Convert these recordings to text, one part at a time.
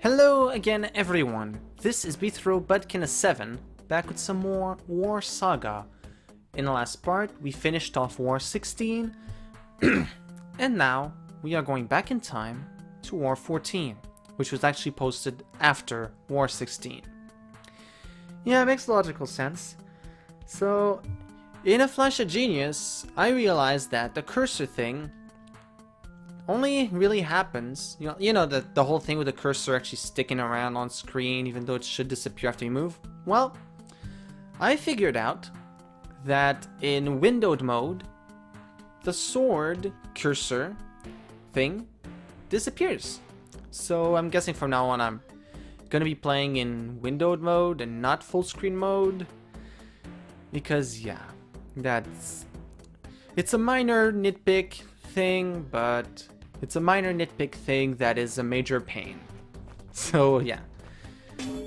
Hello again everyone, this is DROD7, back with some more War Saga. In the last part, we finished off War 16, and now we are going back in time to War 14, which was actually posted after War 16. Yeah, it makes logical sense. So, in a flash of genius, I realized that the cursor thing only really happens, you know the whole thing with the cursor actually sticking around on screen even though it should disappear after you move? Well, I figured out that in windowed mode, the sword cursor thing disappears. So I'm guessing from now on I'm gonna be playing in windowed mode and not full screen mode. Because yeah, it's a minor nitpick thing, but it's a minor nitpick thing that is a major pain. So yeah.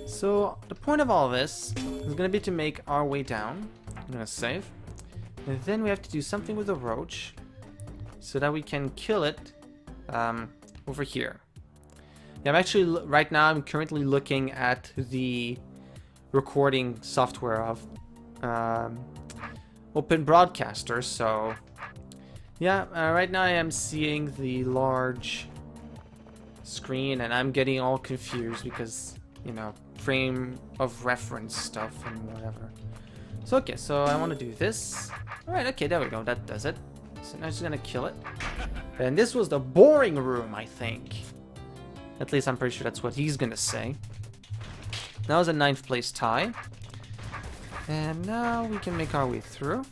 So the point of all this is going to be to make our way down. I'm going to save. And then we have to do something with the roach so that we can kill it over here. Yeah, I'm actually, right now I'm currently looking at the recording software of Open Broadcaster, so yeah, right now I am seeing the large screen and I'm getting all confused because, you know, frame of reference stuff and whatever. So okay, so I want to do this. Alright, okay, there we go, that does it. So now I'm just gonna kill it. And this was the boring room, I think. At least I'm pretty sure that's what he's gonna say. That was a 9th place tie. And now we can make our way through.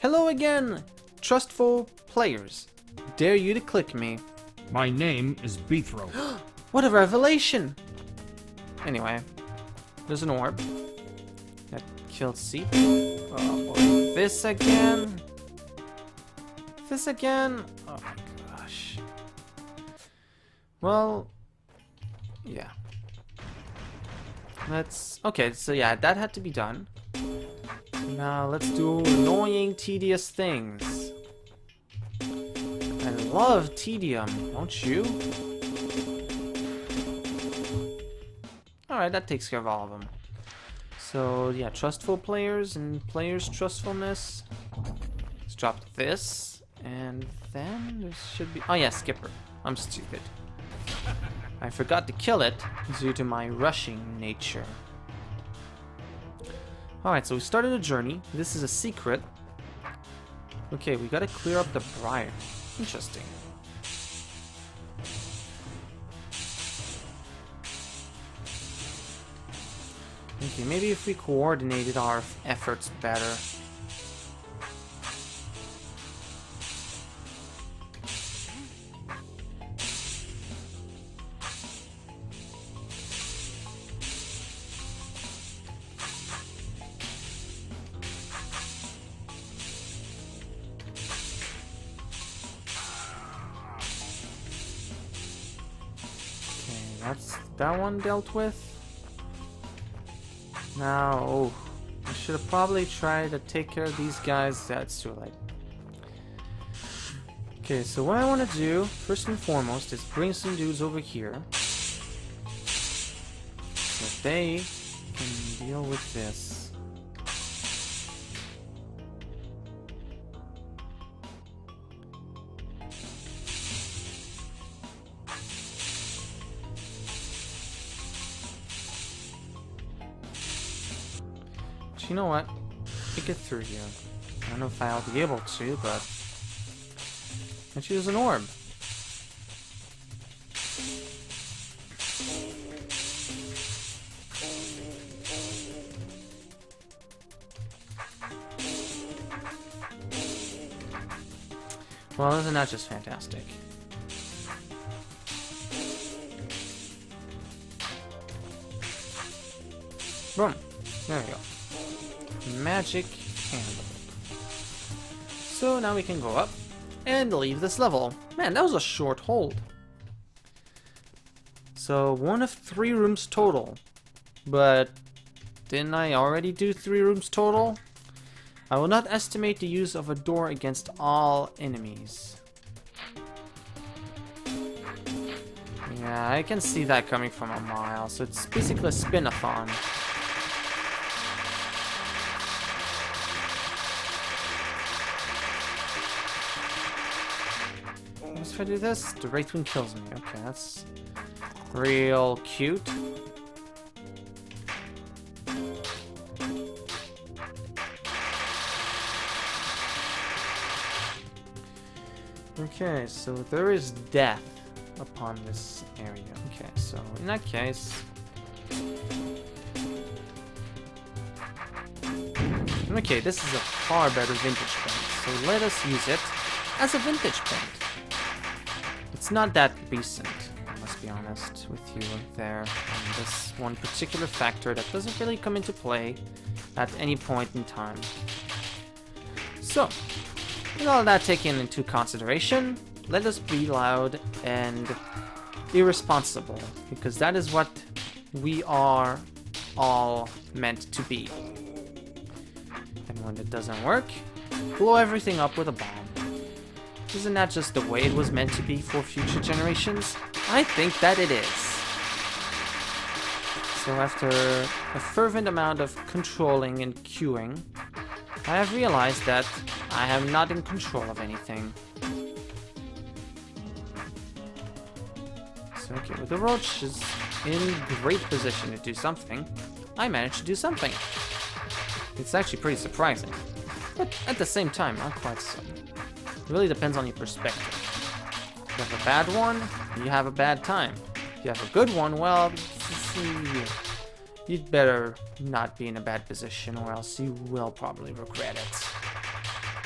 Hello again, trustful players. Dare you to click me. My name is DROD. What a revelation! Anyway, there's an orb. That killed Seep. Oh boy. This again? This again? Oh my gosh. Well, yeah. Okay, so yeah, that had to be done. Now let's do annoying, tedious things. I love tedium, don't you? Alright, that takes care of all of them. So yeah, trustful players and players' trustfulness. Let's drop this, and then there should be... Oh yeah, Skipper. I'm stupid. I forgot to kill it due to my rushing nature. Alright, so we started a journey. This is a secret. Okay, we gotta clear up the briar. Interesting. Okay, maybe if we coordinated our efforts better. That's that one dealt with. Now, oh, I should have probably tried to take care of these guys. That's too late. Okay, so what I want to do, first and foremost, is bring some dudes over here. So they can deal with this. You know what? Pick it through here. I don't know if I'll be able to, but let's use an orb. Well, isn't that just fantastic? Boom. There we go. Magic handle. So now we can go up and leave this level. Man, that was a short hold. So 1 of 3 rooms total. But didn't I already do 3 rooms total? I will not estimate the use of a door against all enemies. Yeah, I can see that coming from a mile, so it's basically a spin-a-thon. If I do this, the right wing kills me. Okay, that's real cute. Okay, so there is death upon this area. Okay, so in that case... Okay, this is a far better vintage paint, so let us use it as a vintage paint. It's not that recent, I must be honest with you there, on this one particular factor that doesn't really come into play at any point in time. So, with all that taken into consideration, let us be loud and irresponsible, because that is what we are all meant to be. And when it doesn't work, blow everything up with a bomb. Isn't that just the way it was meant to be for future generations? I think that it is. So after a fervent amount of controlling and queuing, I have realized that I am not in control of anything. So okay, with the roach is in great position to do something, I managed to do something. It's actually pretty surprising, but at the same time, not quite so. It really depends on your perspective. If you have a bad one, you have a bad time. If you have a good one, well, you'd better not be in a bad position, or else you will probably regret it.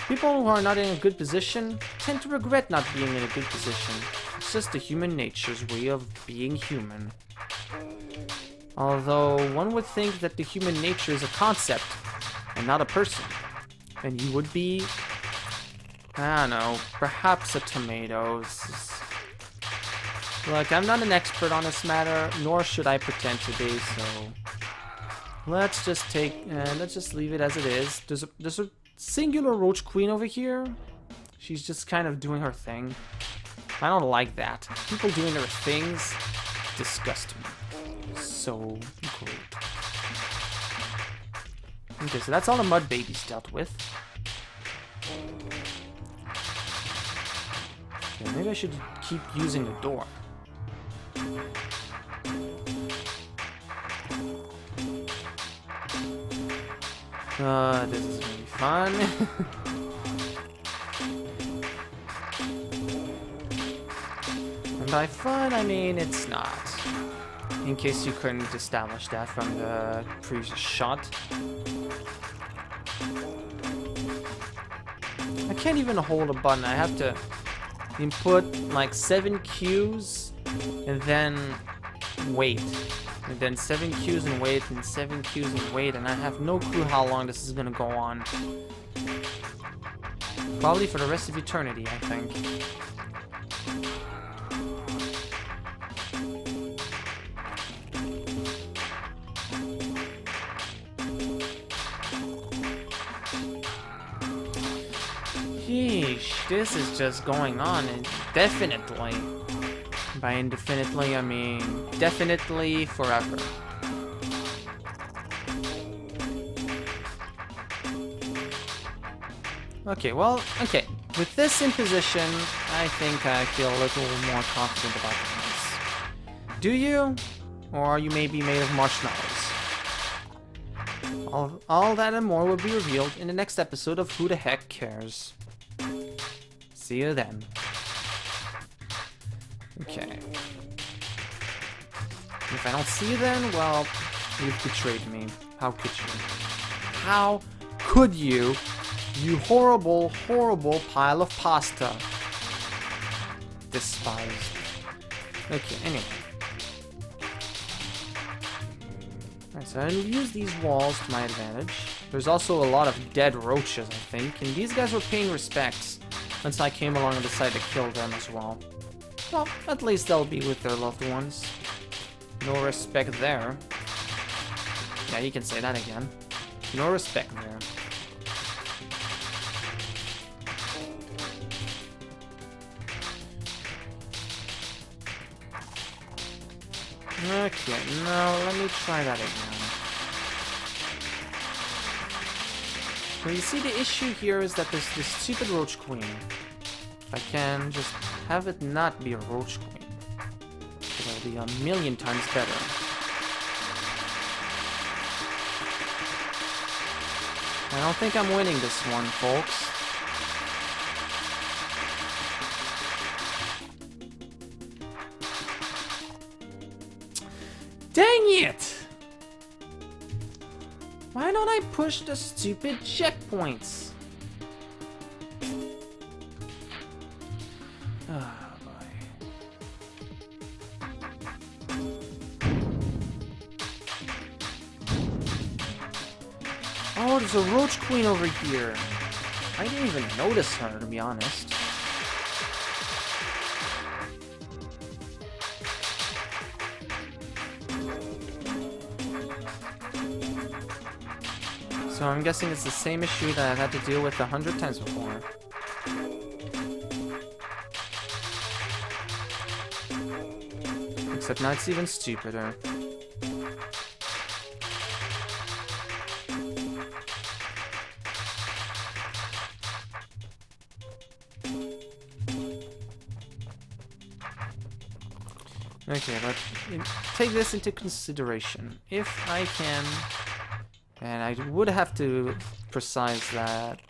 People who are not in a good position tend to regret not being in a good position. It's just the human nature's way of being human. Although one would think that the human nature is a concept and not a person, and you would be, I don't know, perhaps a tomato. Look, I'm not an expert on this matter, nor should I pretend to be, so let's just leave it as it is. There's a singular roach queen over here. She's just kind of doing her thing. I don't like that. People doing their things disgust me. So great. Okay, so that's all the mud babies dealt with. Okay, maybe I should keep using the door. This is gonna be fun. And by fun, I mean it's not. In case you couldn't establish that from the previous shot. I can't even hold a button. I have to input like 7 cues and then wait. And then 7 cues and wait, and 7 cues and wait, and I have no clue how long this is gonna go on. Probably for the rest of eternity, I think. Yeesh, this is just going on indefinitely. By indefinitely, I mean definitely forever. Okay, well, okay. With this in position, I think I feel a little more confident about this. Do you? Or are you maybe made of marshmallows? All that and more will be revealed in the next episode of Who the Heck Cares. See you then. Okay. If I don't see you then, well, you've betrayed me. How could you? How could you? You horrible, horrible pile of pasta. Despised. Okay, anyway. Alright, so I'll use these walls to my advantage. There's also a lot of dead roaches, I think, and these guys were paying respects once I came along and decided to kill them as well. Well, at least they'll be with their loved ones. No respect there. Yeah, you can say that again. No respect there. Okay, no, let me try that again. Well, you see, the issue here is that there's this stupid roach queen. If I can just have it not be a roach queen, it'll be a million times better. I don't think I'm winning this one, folks. Dang it! Why don't I push the stupid checkpoints? Oh boy. Oh, there's a roach queen over here. I didn't even notice her, to be honest. So I'm guessing it's the same issue that I've had to deal with 100 times before. Except now it's even stupider. Okay, but take this into consideration. If I can... And I would have to precise that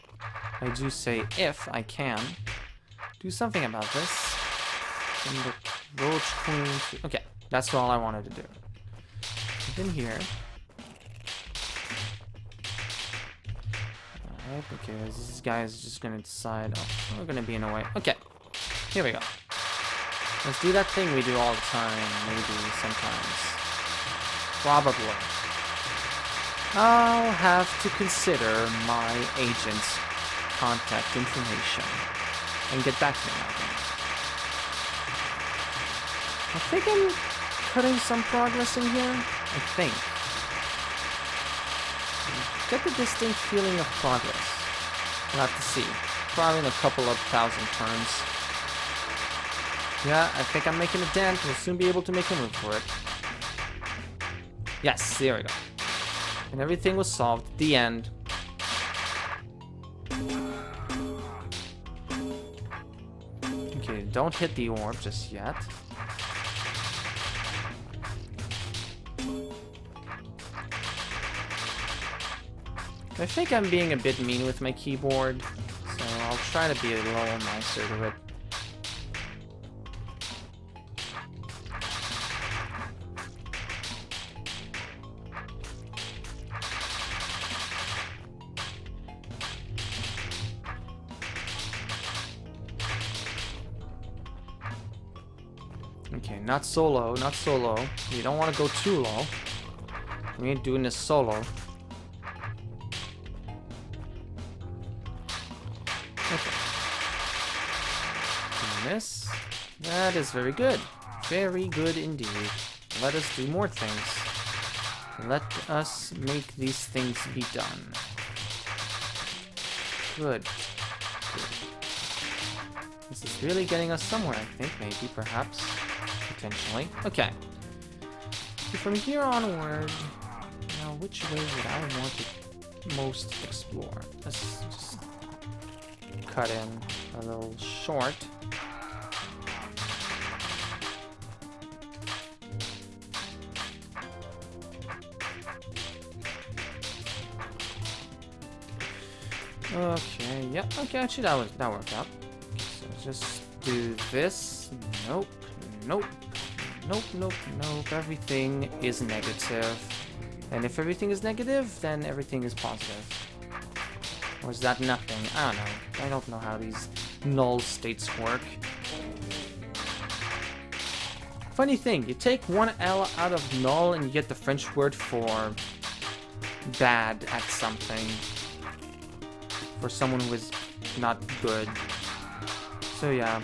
I do say if I can do something about this. And the roach queen... Okay, that's all I wanted to do. In here. Alright, okay, this guy is just gonna decide... Oh, we're gonna be in a way. Okay, here we go. Let's do that thing we do all the time, maybe sometimes. Probably. I'll have to consider my agent's contact information and get back to him. I think I'm cutting some progress in here. I think. Get the distinct feeling of progress. We'll have to see. Probably in a couple of thousand turns. Yeah, I think I'm making a dent. We'll soon be able to make a move for it. Yes, there we go. And everything was solved. The end. Okay, don't hit the orb just yet. I think I'm being a bit mean with my keyboard, so I'll try to be a little nicer to it. Okay, not solo, not solo. You don't want to go too low. We ain't doing this solo. Okay. Doing this. That is very good. Very good indeed. Let us do more things. Let us make these things be done. Good. Good. This is really getting us somewhere, I think. Maybe, perhaps. Potentially. Okay. So from here onward, now which way would I want to most explore? Let's just cut in a little short. Okay, yeah, okay, actually that worked out. So just do this. Nope, nope. Nope, nope, nope. Everything is negative. And if everything is negative, then everything is positive. Or is that nothing? I don't know. I don't know how these null states work. Funny thing, you take one L out of null and you get the French word for bad at something. For someone who is not good. So yeah,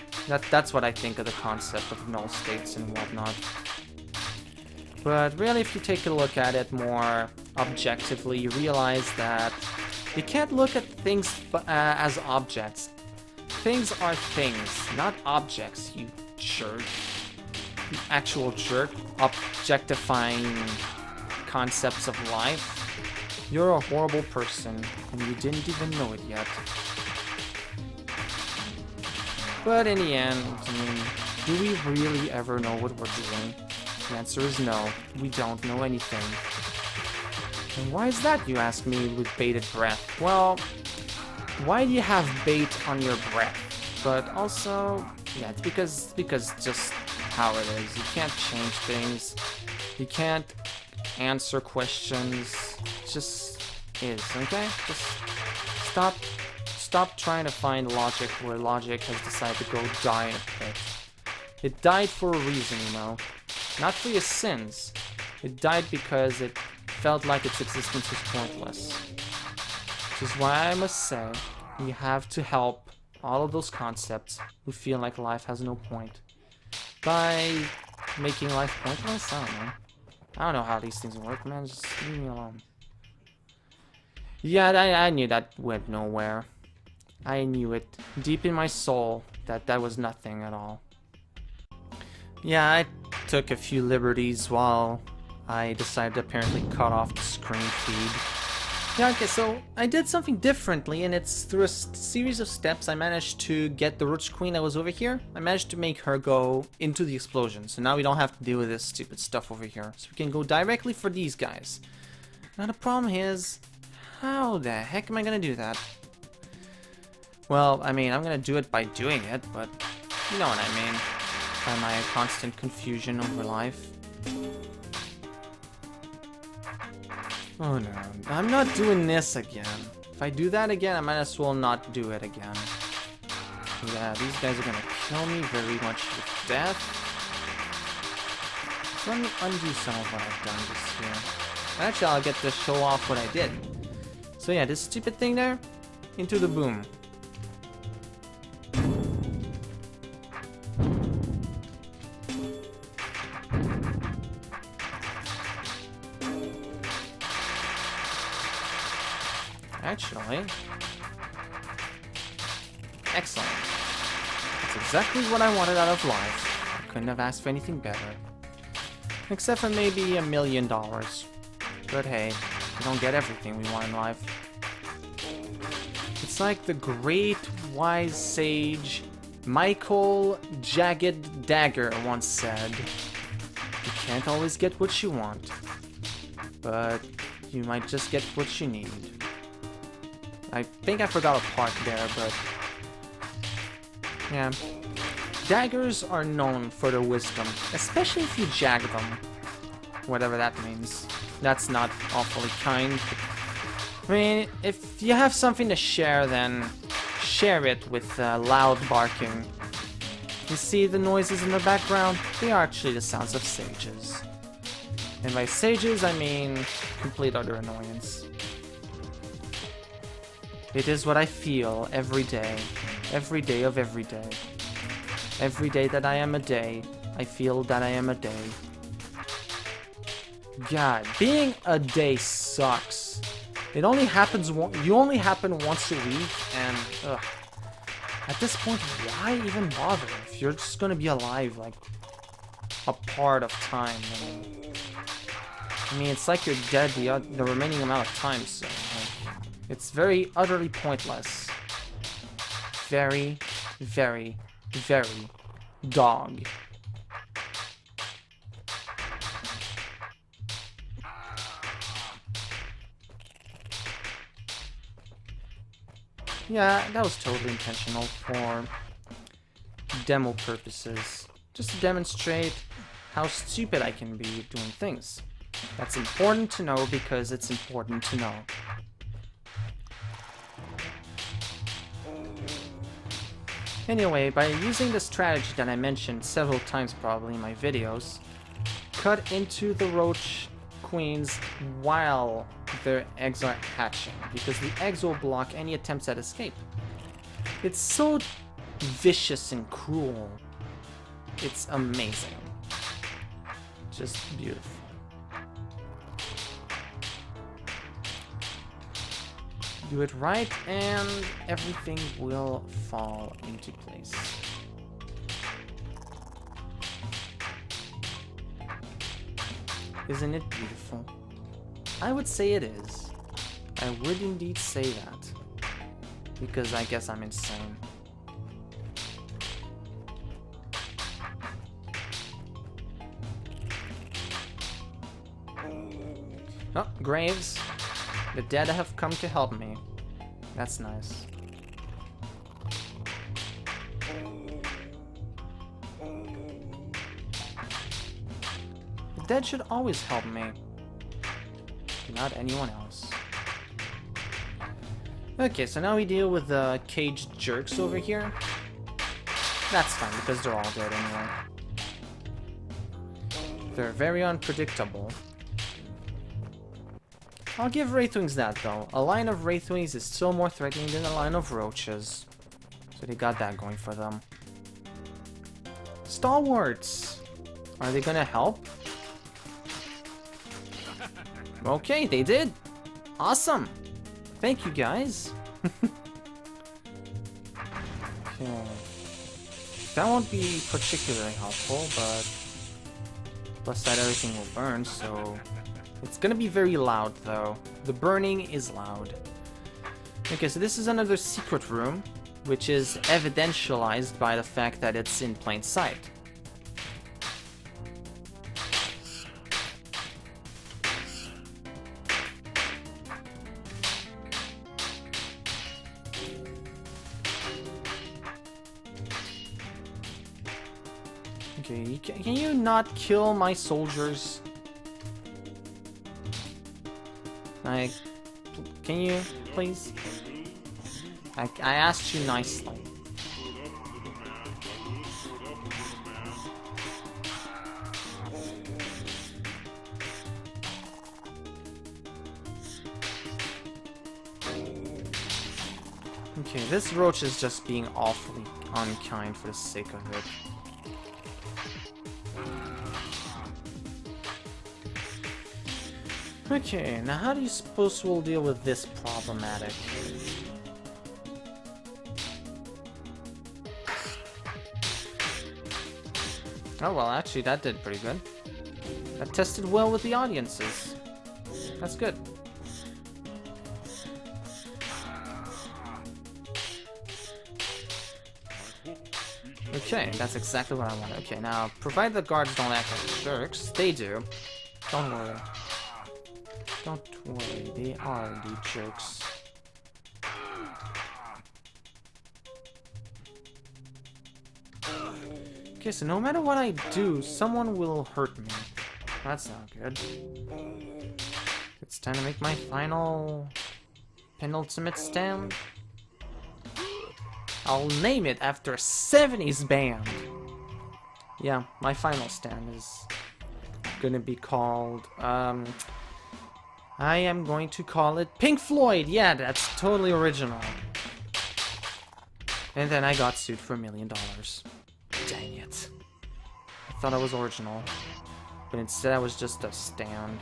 that's what I think of the concept of null states and whatnot. But really, if you take a look at it more objectively, you realize that you can't look at things as objects. Things are things, not objects, you jerk. actual jerk objectifying concepts of life. You're a horrible person, and you didn't even know it yet. But in the end, I mean, do we really ever know what we're doing? The answer is no, we don't know anything. And why is that, you ask me, with bated breath? Well, why do you have bait on your breath? But also, yeah, it's because just how it is. You can't change things. You can't answer questions. It just is, okay? Just stop trying to find logic where logic has decided to go die in a pit. It died for a reason, you know. Not for your sins. It died because it felt like its existence was pointless. Which is why I must say, we have to help all of those concepts who feel like life has no point by making life pointless. I don't know how these things work, man. Just leave me alone. Yeah, I knew that went nowhere. I knew it deep in my soul that that was nothing at all. Yeah, I took a few liberties while I decided to apparently cut off the screen feed. Yeah, okay, so I did something differently, and it's through a series of steps I managed to get the Roach Queen that was over here. I managed to make her go into the explosion, so now we don't have to deal with this stupid stuff over here. So we can go directly for these guys. Now the problem is, how the heck am I gonna do that? Well, I mean, I'm gonna do it by doing it, but you know what I mean. By my constant confusion over life. Oh no, I'm not doing this again. If I do that again, I might as well not do it again. Yeah, these guys are gonna kill me very much with death. So let me undo some of what I've done just here. Actually, I'll get to show off what I did. So yeah, this stupid thing there, into the boom. Actually, excellent. That's exactly what I wanted out of life. I couldn't have asked for anything better. Except for maybe $1 million. But hey, we don't get everything we want in life. It's like the great wise sage Michael Jagged Dagger once said, you can't always get what you want, but you might just get what you need. I think I forgot a part there, but yeah. Daggers are known for their wisdom, especially if you jag them. Whatever that means. That's not awfully kind. I mean, if you have something to share, then share it with loud barking. You see the noises in the background? They are actually the sounds of sages. And by sages, I mean complete utter annoyance. It is what I feel every day of every day. Every day that I am a day, I feel that I am a day. God, being a day sucks. It only happens you only happen once a week, and ugh. At this point, why even bother if you're just gonna be alive like a part of time? I mean, it's like you're dead the remaining amount of time, so like, it's very utterly pointless. Very, very, very dog. Yeah, that was totally intentional for demo purposes. Just to demonstrate how stupid I can be doing things. That's important to know because it's important to know. Anyway, by using the strategy that I mentioned several times probably in my videos, cut into the roach queens while their eggs are hatching, because the eggs will block any attempts at escape. It's so vicious and cruel. It's amazing. Just beautiful. Do it right and everything will fall into place. Isn't it beautiful? I would say it is. I would indeed say that. Because I guess I'm insane. Oh, graves. The dead have come to help me. That's nice. The dead should always help me. Not anyone else. Okay, so now we deal with the caged jerks over here. That's fine, because they're all dead anyway. They're very unpredictable. I'll give Wraithwings that, though. A line of Wraithwings is still more threatening than a line of Roaches. So they got that going for them. Stalwarts! Are they gonna help? Okay, they did! Awesome! Thank you, guys! Okay. That won't be particularly helpful, but... plus side everything will burn, so... it's gonna be very loud, though. The burning is loud. Okay, so this is another secret room, which is evidentialized by the fact that it's in plain sight. Okay, can you not kill my soldiers? Like, can you, please? I asked you nicely. Okay, this roach is just being awfully unkind for the sake of it. Okay, now how do you suppose we'll deal with this problematic? Oh well, actually that did pretty good. That tested well with the audiences. That's good. Okay, that's exactly what I want. Okay, now, provided the guards don't act like jerks, they do. Don't worry. Don't worry, they are the jerks. Okay, so no matter what I do, someone will hurt me. That's not good. It's time to make my final... penultimate stand. I'll name it after a 70s band. Yeah, my final stand is gonna be called, I am going to call it Pink Floyd. Yeah, that's totally original. And then I got sued for $1 million. Dang it. I thought I was original. But instead I was just a stand.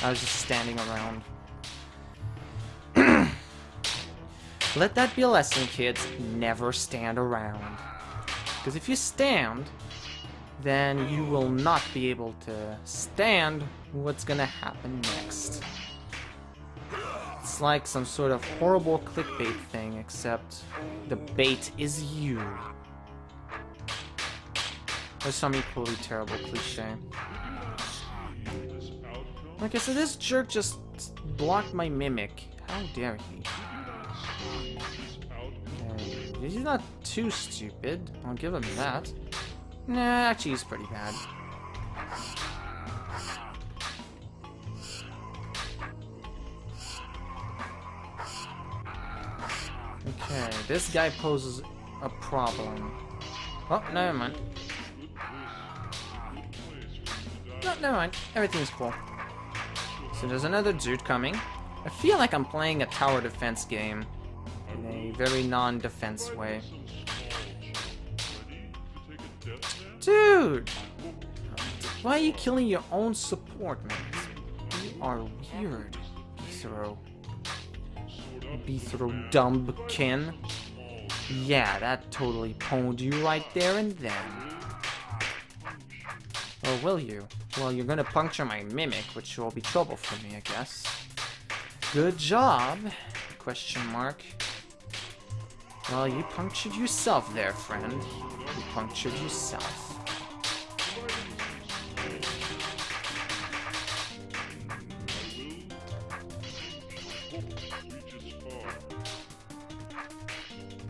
I was just standing around. Let that be a lesson, kids. Never stand around. Because if you stand, then you will not be able to stand what's gonna happen next. It's like some sort of horrible clickbait thing, except the bait is you. Or some equally terrible cliche. Okay, so this jerk just blocked my mimic. How dare he? Okay, he's not too stupid. I'll give him that. Nah, actually he's pretty bad. Okay, this guy poses a problem. Oh, never mind. No, never mind. Everything's cool. So there's another dude coming. I feel like I'm playing a tower defense game in a very non-defense way. Dude! Why are you killing your own support, man? You are weird, Beathrow. Beathrow dumbkin. Yeah, that totally pwned you right there and then. Or will you? Well, you're gonna puncture my mimic, which will be trouble for me, I guess. Good job? Question mark. Well, you punctured yourself there, friend. You punctured yourself.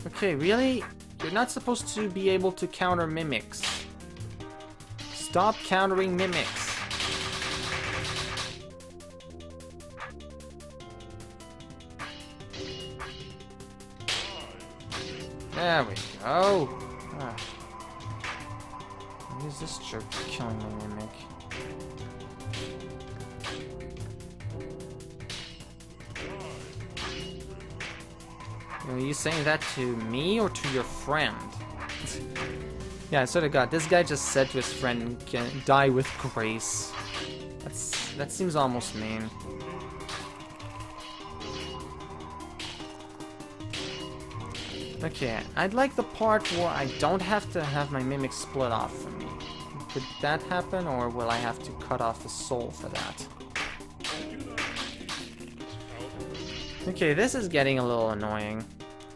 Okay, really? You're not supposed to be able to counter mimics. Stop countering mimics. There we go. Ah. Why is this jerk killing my mimic? Are you saying that to me or to your friend? Yeah, I sort of got. This guy just said to his friend, "Can die with grace." That seems almost mean. Okay, I'd like the part where I don't have to have my mimic split off from me. Could that happen, or will I have to cut off a soul for that? Okay, this is getting a little annoying.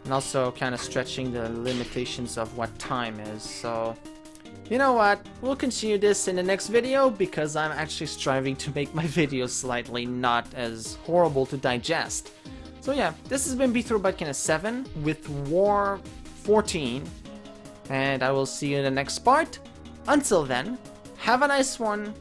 And also kind of stretching the limitations of what time is, so... You know what? We'll continue this in the next video, because I'm actually striving to make my videos slightly not as horrible to digest. So yeah, this has been DROD 7 with War 14, and I will see you in the next part. Until then, have a nice one,